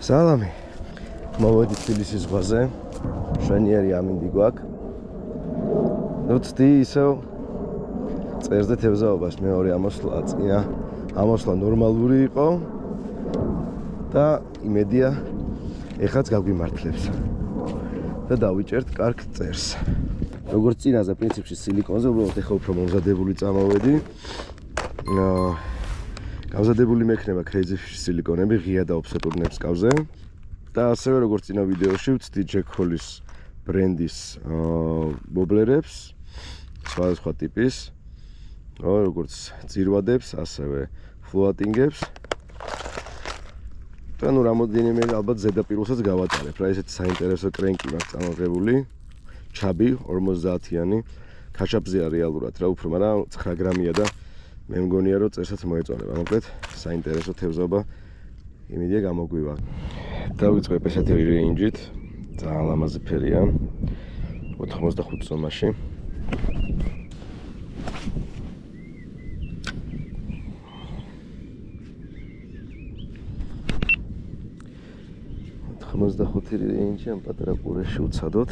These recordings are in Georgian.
სალამი. მოვედი თბილისის ზღვაზე. შვენიერი ამინდი გვაქვს. ნუ ცდი ისევ წერზე თევზაობას მეორე ამოსვლა წინა. ამოსვლა ნორმალური იყო და იმედია ეხაც გაგვიმართლებს. და დავიჭერთ კარგ წერს. როგორც წინაზე პრინციპში სილიკონზე, უბრალოდ ეხა უფრო მომზადებული წამოვედი. გამზადებული მექნება Crazy Fish სილიკონები ღია და ოფსეტურნებს კავზე. და ასევე როგორც წინა ვიდეოში ვცდი Jack Hall-ის ბრენდის ბობლერებს, სხვადასხვა ტიპის, როგორც ძირვადებს, ასევე ფლოატინგებს. და ნუ რამოდენიმე ალბათ ზედაპირულსაც გავატარებ. რა ესეთი საინტერესო კრენკი მაქვს წამოღებული. ჩაბი 50-იანი. ქაშაპზეა რეალურად რა უფრო, მაგრამ 9 გრამია და მე მგონია რომ წერსაც მოეწონება. მოკლედ საინტერესო თევზაობა იმედია გამოგვივა. დავიწყებ ესეთი რეინჯით. ძალიან ლამაზი ფერია. 85 ზომაში. ხუთი რეინჯი ამ პატარა ყურეში უცადოთ.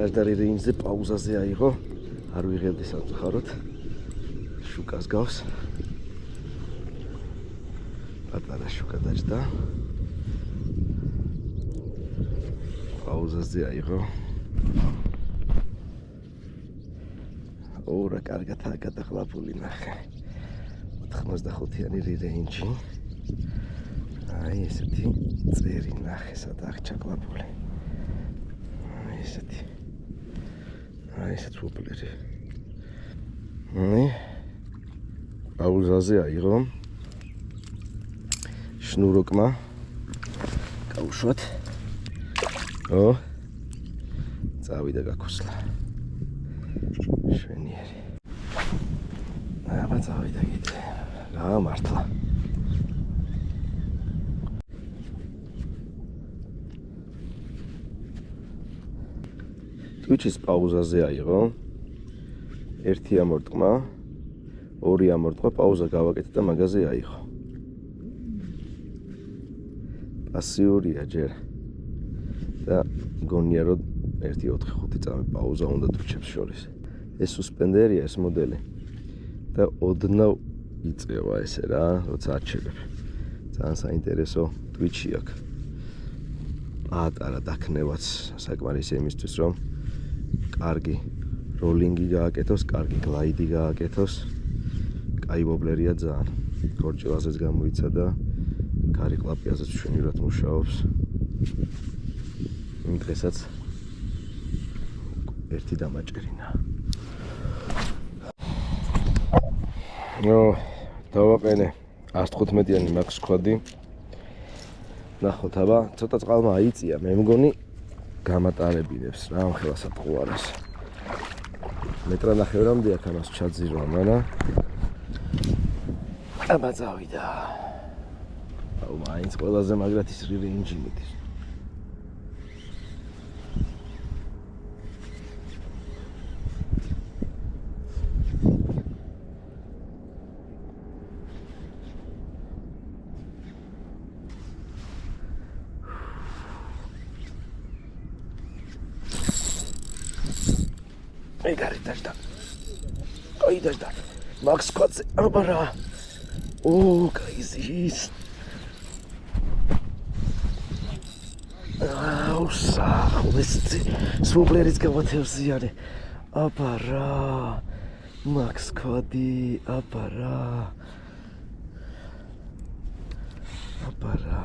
დაჯდა რეინჯზე პაუზაზე აიღო. არ ვიღებდი სამწუხაროდ. შუკას გავს. პატარა შუკა დაჯდა. პაუზაზე აიღო. ორა კარგათაა გადაყლაპული ნახე. 85-იანი რეინჯი. აი ესეთი წერი ნახე სადაა ჩაკლაპული. ესეთი. აი ესეთ ვოპლერი. პაუზაზე აიღო. შნუროკმა გავუშვათ. წავიდა გაქოსლა. შვენიერი. აბა წავიდა კიდე. გამართლა. Twitch-ის პაუზაზე აიღო. 1 ამორტყმა, 2 ამორტყმა პაუზა გავაკეთე და მაგაზე აიღო. პასიურია ჯერ. და გონია რომ 1-4-5 წამი პაუზა უნდა Twitch-ებს შორის. ეს სუსპენდერია ეს მოდელი. და ოდნავ იწევა ესე რა, როცა აჩერებ. ძალიან საინტერესო Twitch-ი აქვს. პატარა დაქნევაც საკმარისი იმისთვის რომ კარგი როლინგი გააკეთოს, კარგი გლაიდი გააკეთოს. კაი ვობლერია ძალიან. გორჭილაზეც გამოიცა და კარი ყლაპიაზეც შვენივრად მუშაობს. დღესაც ერთი დამაჭერინა. დავაყენე 115-იანი Max Quad-ი. ნახოთ აბა, ცოტა წყალმა აიწია, მე მგონი გამატარებინებს რა ამ ხელას ატყუარეს. მეტრანახევრამდე აქ ამას ჩაძირვა, მაგრამ აბა წავიდა. აუ მაინც ყველაზე მაგრად ის რეინჯი მიდის. ეგარი დაჯდა. აი დაჯდა. Max Quad-ზე აბა რა. კაი ზის. სახვეს სუბლერის გავათევზიანე. აბა რა. Max Quad-ი, აბა რა. აბა რა.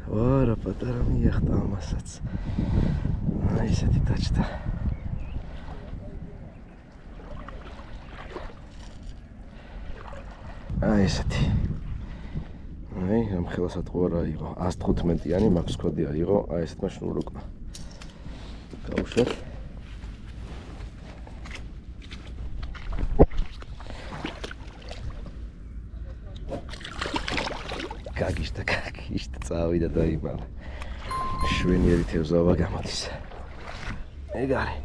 ვარა პატარა მიახტა ამასაც. აი ესეთი დაჯდა. აი ესეთი. აი ამ ხელას ატყუარა იყო 115-იანი Max Quad-ი იყო, აი ესეთმა შნუროკმა. გავუშვათ. გაგიშტა წავიდა და იმალა. შვენიერი თევზაობა გამოდის. ეგ არის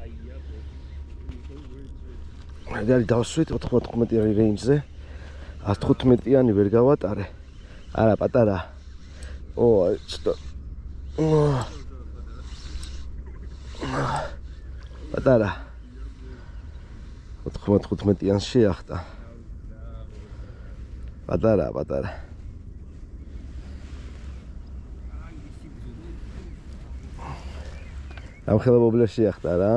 დავსვით 95-იანი რეინჯზე. 115-იანი ვერ გავატარე. არა, პატარა. ცოტა. პატარა. 95-იანს შეახტა. პატარა. ამ ხელმობლეს შეახტა რა.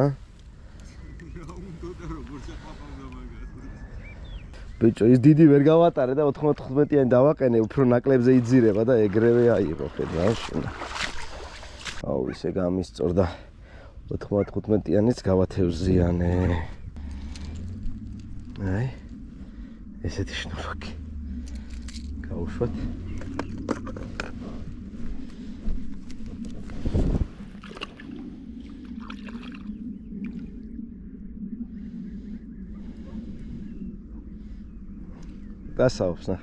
ბიჭო, ის დიდი ვერ გავატარე და 95-იანი დავაყენე, უფრო ნაკლებზე იძირება და ეგრევე აიღო, ხედავ შენ. აუ, ისე გამისწორდა 95-იანიც გავათევზიანე. აი, ესეთი შნუროქი. გავუშვათ. გასაობს ნა.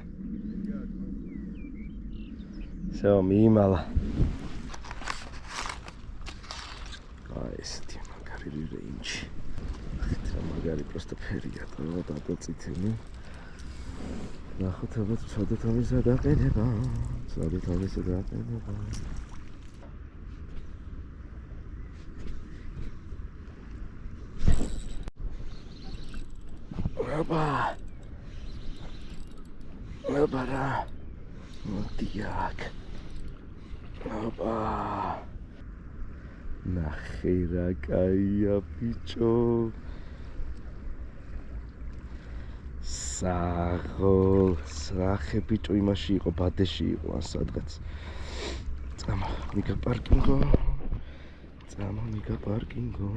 всё, მიიმალა. აი ესეთი მაგარი რეინჯი. ხეთ რა მაგარი просто ფერია და დაწიწითელი. ნახოთ ალბათ ცოდოთ ამის გადაყენება. Აბა. მოდიაკ. აბა. ნახე რა კაია ბიჭო. საღე ბიჭო იმაში იყო, ბადეში იყო ან სადღაც. წამა მიგა პარკინგო.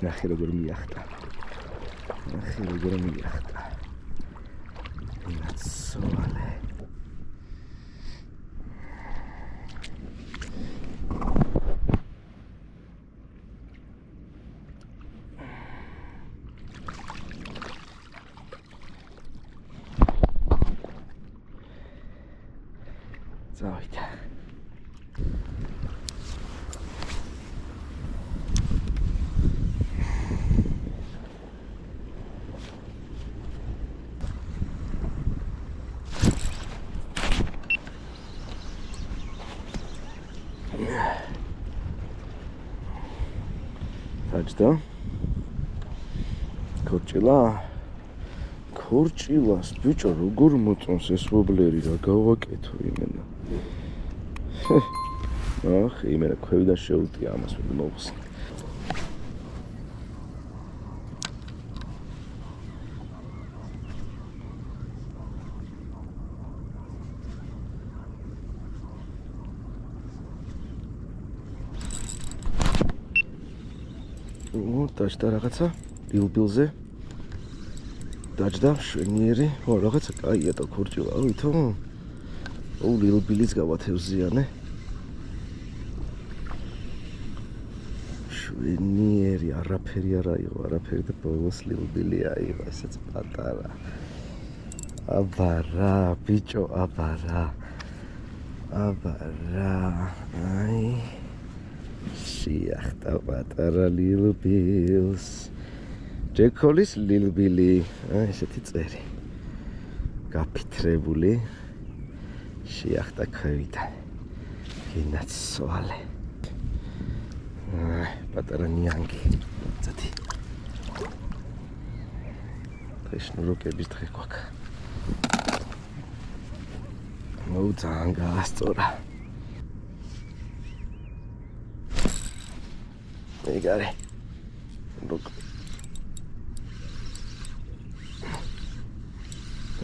ნახე როგორ მიახტა. Nacole. Zawita. Tačda. Korčilās, bičo, როგორ მოწონს ეს ვობლერი რა გავაკეთო იმენა. იმენა ქვევიდან შეუტია ამას მე მოხსნა. დაჭდა რაღაცა ბილბილზე. დაჭდა შვენიერი. რაღაცა კაია და ქორჭილა, ვითო? ბილბილის გავათევზიანე. შვენიერი, არაფერი არ აიღო, არაფერი და ბოლოს ბილბილი აიღო, ესეც პატარა. აბარა, ბიჭო, აბარა. აი. შეახტა პატარა Little Bills. ჯეკოლის Little Billy. ესეთი წერი. გაფითრებული. შეახტა ქვევიდან. გინაცვალე. პატარა ნიანგი. წათი. შნუროკების დღე გვაქვს. ძალიან გაასწორა. ეგარი.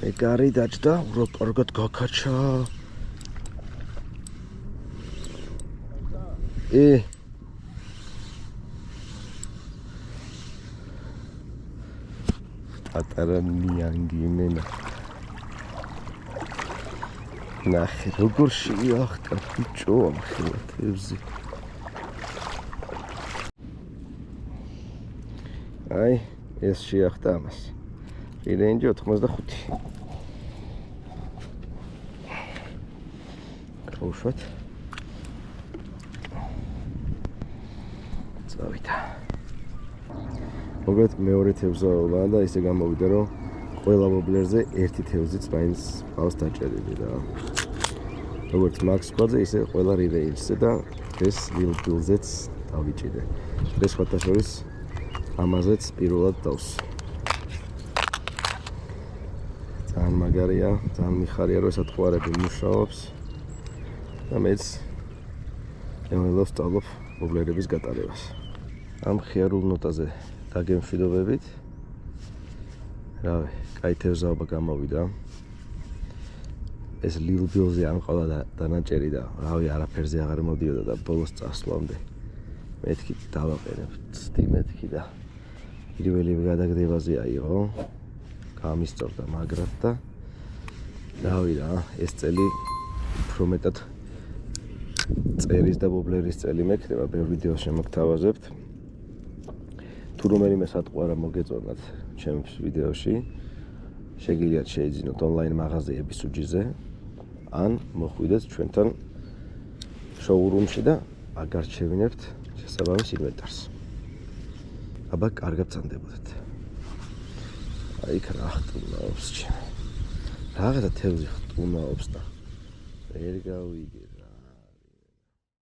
ეგარი დაჭდა, კარგად გაქაჩა. პატარა ნიანგი იმენა. ნახე, როგორ შეახტა ბიჭო ამ ხელათებზე. აი, ეს შეახტა ამას. რეინჯი 85. უშვათ. წავიდა. მოგეთ მეორე თევზაობა და ისე გამოვიდა რომ ყველა ვობლერზე ერთი თევზიც მაინც ყავს დაჭერილი და როგორც მაქს სკვადზე ისე ყველა რივეილზე და ეს ლილ ბილზეც დავიჭიდე. ეს სხვათა შორის ამაზეც პირველად დავს. ძალიან მაგარია, ძალიან მიხარია რომ ესა თყვარები მუშაობს და მეც ემეილს ვსწავლობ ვობლერების გატარებას. ამ ხიარულ ნოტაზე დაგემშვიდობებით. რავი, კაი თევზაობა გამოვიდა. ეს ლილ ბილზე ამ ყავდა დანაჭერი და რავი არაფერზე აღარ მოდიოდა და ბოლოს წასვლამდე მეთქი დავაყენებ ცდი მეთქი და პირველი გადაგდებაზე აიღო გამისწორდა მაგრად და რავი რა ეს წელი უფრო მეტად წერის და ვობლერის წელი მექნება ბევრ ვიდეოს შემოგთავაზებთ თუ რომელიმე სატყვარა მოგეწონათ ჩემს ვიდეოში შეგიძლიათ შეიძინოთ ონლაინ მაღაზიების უჯიზე ან მოხვიდეთ ჩვენთან შოურუმში და აგარჩევინებთ შესაბამის ინვენტარს. აბა კარგად წამდებოდეთ. აი იქ რა ხტუნაობს ჩემ. რაღაცა თევზი ხტუნაობს და ვერ გავიგე.